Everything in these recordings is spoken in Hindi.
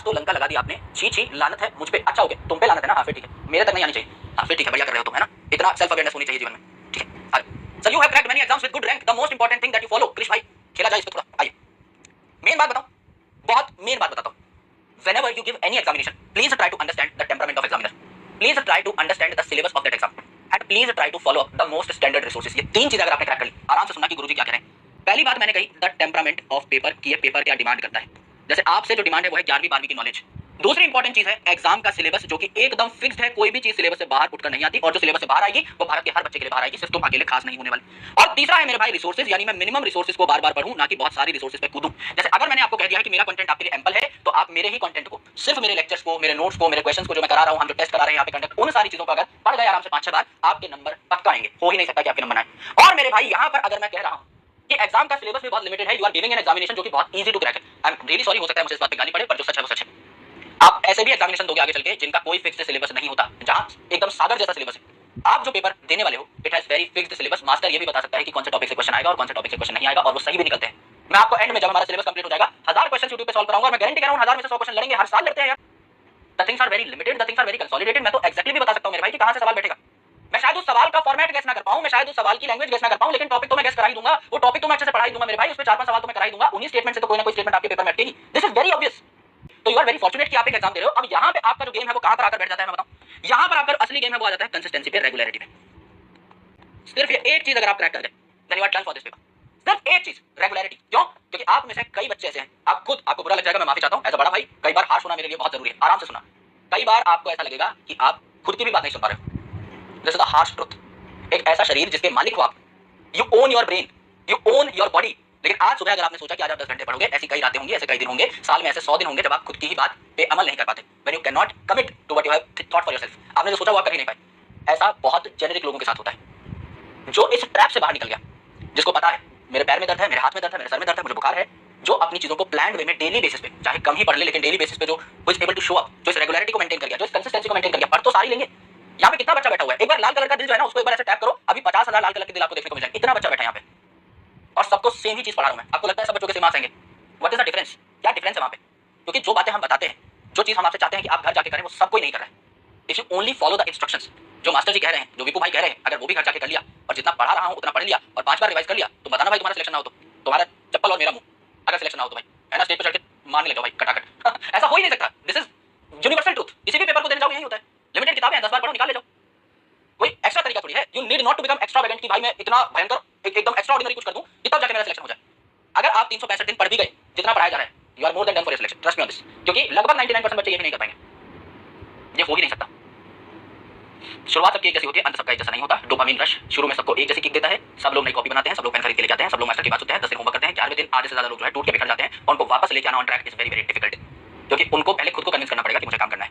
आज तो लंका लगा दी आपने, छी छी लानत है मुझ पे। अच्छा ओके, तुम पे लानत है ना, हाँ फिर ठीक है, मेरे तक नहीं आनी चाहिए, हाँ फिर ठीक है, बढ़िया कर रहे हो तुम, है ना, इतना सेल्फ अवेयरनेस होनी चाहिए जीवन में, ठीक है। आगे sir, you have cracked many exams with good rank, the most important thing that you follow. Krish भाई खेला जाए इस पे थोड़ा, आइए मेन बात बताओ, बहुत मेन बात बताता हूँ। whenever you give any examination, please try to understand the temperament of examiner, please try to understand the syllabus of that exam, and please try to follow the most standard resources। ये तीन चीजें अगर आपने क्रैक कर ली, आराम से सुनना कि गुरुजी क्या कह रहे हैं। पहली बात मैंने कही द टेम्परामेंट ऑफ पेपर, कि ये पेपर क्या डिमांड करता है। जैसे आपसे जो डिमांड है वो है 11वीं 12वीं की नॉलेज। दूसरी इंपॉर्टेंट चीज है एग्जाम का सिलेबस, जो कि एकदम फिक्स्ड है, कोई भी चीज सिलेबस से बाहर उठकर नहीं आती, और जो सिलेबस से बाहर आएगी वो भारत के हर बच्चे के लिए बाहर आएगी, सिर्फ तुम अकेले खास नहीं होने वाले। और तीसरा है मेरे भाई रिसोर्सेज, यानी मैं मिनिमम रिसोर्सेज को बार बार पढ़ूं, ना कि बहुत सारी रिसोर्सेज पे कूदूं। जैसे अगर मैंने आपको कह दिया है कि मेरा कंटेंट आपके लिए एम्पल है, तो आप मेरे ही कंटेंट को, सिर्फ मेरे लेक्चर्स को, मेरे नोट्स को, मेरे क्वेश्चंस को जो मैं करा रहा हूं, हम जो टेस्ट करा रहे हैं यहाँ पे कंडक्ट, उन सारी चीजों को अगर पढ़ गए आराम से 5-6 बार, आपके नंबर पक्का आएंगे। हो ही नहीं सकता कि आपके नंबर आए। और मेरे भाई यहाँ पर अगर मैं कह रहा हूँ कि एग्जाम का सिलेबस भी बहुत लिमिटेड है, you are giving an examination जो कि बहुत इजी टू क्रैक है। आई एम रियली सॉरी, हो सकता है मुझे इस बात पे गाली पड़े, पर जो सच है वो सच है। आप ऐसे भी एग्जामिनेशन दोगे आगे चल के जिनका कोई फिक्स्ड सिलेबस नहीं होता, जहां एकदम सागर जैसा सिलेबस है। आप जो पेपर देने वाले हो, it has very fixed syllabus. Master ये भी बता सकता है कि कौन से टॉपिक से क्वेश्चन आएगा और कौन से टॉपिक से क्वेश्चन नहीं आएगा, और वो सही भी निकलते हैं। मैं आपको एंड में जब हमारा सिलेबस कंप्लीट हो जाएगा 1000 क्वेश्चन यूट्यूब पे सॉल्व कराऊंगा, और मैं गारंटी कर रहा हूं 1000 में से 100 क्वेश्चन लड़ेंगे, हर साल लड़ते हैं यार। The things are very limited, the things are very consolidated. मैं तो एक्जेक्टली भी बता सकता हूं मेरे भाई कि कहां से सवाल बैठेगा। मैं शायद उस सवाल का फॉर्मेट गेस ना कर पाऊं, मैं शायद उस सवाल की लैंग्वेज गेस ना कर पाऊं, लेकिन टॉपिक तो मैं गेस करा ही दूंगा। वो टॉपिक तो मैं अच्छे से पढ़ा ही दूंगा मेरे भाई, उस पे 4-5 सवाल तो मैं करा ही दूंगा। उन्हीं स्टेटमेंट से तो कोई ना कोई स्टेटमेंट आपके पेपर में अटकेगी। This is very obvious. तो यू आर वेरी फॉर्चुनेट कि आप एक एग्जाम दे रहे हो। अब यहाँ पे आपका जो गेम है वो कहां पर आकर बैठ जाता है, मैं बताऊं। यहाँ पर आपका असली गेम है वो आ जाता है कंसिस्टेंसी पे, रेगुलरिटी पे। सिर्फ ये एक चीज अगर आप क्रैक कर गए, then you are done for this paper. सिर्फ एक चीज, रेगुलरिटी। क्यों? क्योंकि आप में से कई बच्चे ऐसे हैं, आप खुद, आपको बुरा लग जाएगा, मैं माफी चाहता हूं एज अ बड़ा भाई, कई बार हार सुना मेरे लिए बहुत जरूरी है, आराम से सुना। कई बार आपको ऐसा लगेगा कि आप खुद की भी बात नहीं सुन पा रहे हो। This is the harsh truth. एक ऐसा शरीर जिसके मालिक हो आप, you own your brain, you own your body. लेकिन आज सुबह अगर आपने सोचा कि आज आप 10 घंटे पढ़ोगे, ऐसी कई रातें होंगी, ऐसे कई दिन होंगे, साल में ऐसे 100 दिन होंगे जब आप खुद की ही बात पे अमल नहीं कर पाते। When you can not commit to what you have thought for yourself, आपने जो सोचा वो आप कर ही नहीं पाए। ऐसा बहुत जेनेरिक लोगों के साथ होता है, जो इस ट्रैप से बाहर निकल गया, जिसको पता है मेरे पैर में दर्द है, मेरे हाथ में दर्द है, मेरे सर में दर्द है, मुझे बुखार है, जो अपनी चीजों को प्लान्ड वे में डेली बेसिस पे, चाहे कम ही पढ़ ले, लेकिन डेली बेसिस पे जो is able to show up, जो इस रेगुलरिटी को मेंटेन कर गया, जो इस कंसिस्टेंसी को मेंटेन कर गया, पढ़ तो सारी लेंगे। यहाँ पे कितना बच्चा बैठा हुआ है, एक बार लाल कलर का दिल जो है ना, उसको एक बार ऐसे टैप करो, अभी 50,000 लाल कलर के दिल आपको देखने को मिल जाएंगे। इतना बच्चा बैठा है यहाँ पे, और सबको सेम ही चीज पढ़ा रहा हूं मैं। आपको लगता है सब बच्चों के सेम आएंगे? What is the difference? क्या डिफरेंस है वहां पे? क्योंकि जो बातें हम बताते हैं, जो चीज हम आपसे चाहते हैं कि आप घर जाके करें, वो सब कोई नहीं कर रहा है। If you only follow the instructions, जो मास्टर जी कह रहे हैं, जो विपू भाई कह रहे हैं, अगर वो भी घर जाके कर लिया, और जितना पढ़ा रहा हूं उतना पढ़ लिया, और 5 बार रिवाइज कर लिया, तो बताना भाई तुम्हारा सिलेक्शन ना हो तो तुम्हारा चप्पल और मेरा मुंह, अगर सिलेक्शन ना हो तो भाई, है ना, स्टेज पे चढ़ के मारने लगे भाई कटाकट। ऐसा हो ही नहीं सकता। This is universal truth. किसी भी पेपर को देने जाओ यही होता है। लिमिटेड किताबें हैं, 10 बार पढ़ो, निकाल ले जाओ। कोई एक्स्ट्रा तरीका थोड़ी है। You need not to become extravagant कि भाई मैं इतना भयंकर एकदम एक्स्ट्राऑर्डिनरी कुछ कर दूं कि तब जाके मेरा सिलेक्शन हो जाए। अगर आप 365 दिन पढ़ भी गए, जितना पढ़ाया जा रहा है, you are more than done for your selection, trust me on this. क्योंकि लगभग 99% बच्चे ये भी नहीं कर पाएंगे, ये हो ही नहीं सकता। शुरुआत सबकी एक जैसी होती है, अंत सबका एक जैसा नहीं होता। डोपामिन रश शुरू में सबको एक जैसी किक देता है, सब लोग नई कॉपी बनाते हैं, सब लोग पेन खरीद के ले जाते हैं, सब लोग मास्टर की बात सुनते हैं, 10 दिन होमवर्क करते हैं, 4वें दिन आधे से ज्यादा लोग जो है टूट के बिखर जाते हैं, और उनको वापस लेके आना on track is very very difficult. क्योंकि उनको पहले खुद को कन्विंस करना पड़ेगा कि मुझे काम करना है,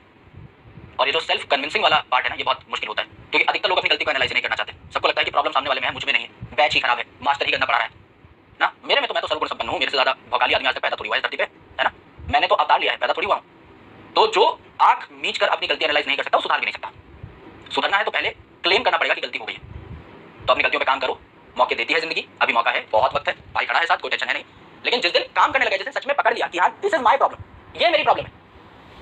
और ये जो सेल्फ कन्विंसिंग वाला पार्ट है ना, ये बहुत मुश्किल होता है। क्योंकि अधिकतर लोग अपनी गलती को एनालाइज नहीं करना चाहते। सबको लगता है कि प्रॉब्लम सामने वाले में है, मुझ में नहीं है, बैच ही खराब है, मास्टर ही करना पड़ा रहा है ना। मेरे में तो मैं तो सर्वगुण संपन्न हूं, मेरे से ज्यादा भौकाली आदमी आज तक पैदा थोड़ी हुआ है धरती पे, है ना। मैंने तो अवतार लिया है, पैदा थोड़ी हुआ हूं। तो जो आंख मीच कर अपनी गलती एनालाइज नहीं कर सकता, वो सुधार भी नहीं सकता। सुधरना है तो पहले क्लेम करना पड़ेगा कि गलती हो गई है, तो अपनी गलतियों पे काम करो। मौके देती है जिंदगी, अभी मौका है, बहुत वक्त है, भाई खड़ा है साथ, कोई टेंशन है नहीं। लेकिन जिस दिन काम करने लगे, जिस दिन सच में पकड़ लिया कि हाँ दिस इज माय प्रॉब्लम, ये मेरी प्रॉब्लम है,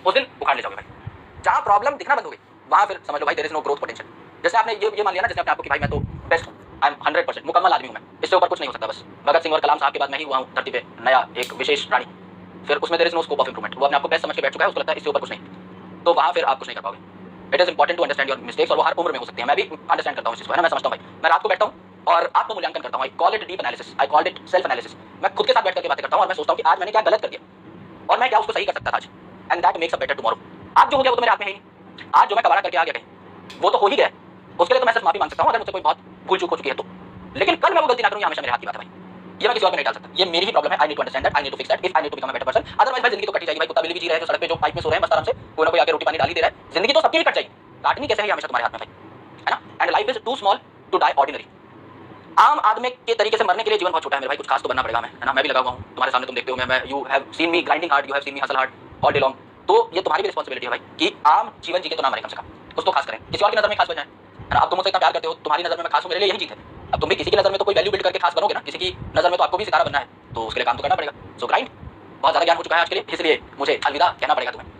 उस दिन उखाड़ ले जाओगे भाई। जहां प्रॉब्लम दिखना बंद हो गई, वहां फिर समझ लो भाई there is no growth potential. जैसे आपने ये मान लिया ना, जैसे अपने आपको कि भाई मैं तो बेस्ट हूं, आई एम 100% मुकम्मल आदमी हूं मैं, इससे ऊपर कुछ नहीं हो सकता, बस भगत सिंह और कलाम साहब के बाद मैं ही हुआ हूं धरती पे नया एक विशेष प्राणी। फिर उसमें there is no scope of improvement. वो अपने आपको बेस्ट समझ के बैठ चुका है, उसको लगता है इससे ऊपर कुछ नहीं, तो वहां फिर आप कुछ नहीं कर पाओगे। It is important to understand your mistakes, और वो हर उम्र में हो सकती है। मैं भी अंडरस्टैंड करता हूं इस चीज को, है ना। मैं समझता हूं भाई, मैं रात को बैठता हूं और आत्म मूल्यांकन करता हूं। I call it deep analysis, I call it self analysis. मैं खुद के साथ बैठ करके बातें करता हूं और मैं सोचता हूं कि आज मैंने क्या गलत कर दिया और मैं क्या उसको सही कर सकता था आज, and that makes a better tomorrow. आज जो हो गया वो तो मेरे हाथ में है ही। आज जो मैं कबाड़ा करके आ गया कहीं, वो तो हो ही गया, उसके लिए तो मैं सिर्फ माफी मांग सकता हूं अगर मुझसे कोई बहुत भूल चूक हो चुकी है तो। लेकिन कल मैं वो गलती ना करूं, ये हमेशा मेरे हाथ की बात है भाई, ये मैं किसी और पे नहीं डाल सकता। ये मेरी ही प्रॉब्लम है। I need to understand that, I need to fix that, if I need to become a better person. Otherwise भाई जिंदगी तो कटी जाएगी भाई। कुत्ता बिल्ली भी जी रहे हैं जो सड़क पे, जो पाइप में सो रहे हैं, मस्त आराम से कोई ना कोई आके रोटी पानी डाल ही दे रहा है। जिंदगी तो सबकी ही कट जाएगी, काटनी कैसे है हमेशा तुम्हारे हाथ में भाई, है ना। And life is too small to die ordinary. आम आदमी के तरीके से मरने के लिए जीवन बहुत छोटा है मेरे भाई, कुछ खास तो बनना पड़ेगा, है ना। मैं भी लगा हुआ हूं तुम्हारे सामने, तुम देखते हो मैं, you have seen me grinding hard, you have seen me hustle hard all day long. तो ये तुम्हारी भी रिस्पांसिबिलिटी है भाई कि आम जीवन जी के तो ना मरे, कम से कम कुछ तो खास करें, किसी और की नजर में खास बन जाए, है ना। अब तुम मुझसे इतना प्यार करते हो, तुम्हारी नजर में मैं खास हूं, मेरे लिए यही जीत है। अब तुम भी किसी की नजर में तो कोई वैल्यू बिल्ड करके खास बनोगे ना, किसी की नजर में तो आपको भी सितारा बनना है, तो उसके लिए काम तो करना पड़ेगा। सो ग्राइंड, बहुत ज्यादा ज्ञान हो चुका है आज के लिए, इसलिए मुझे अलविदा कहना पड़ेगा तुम्हें।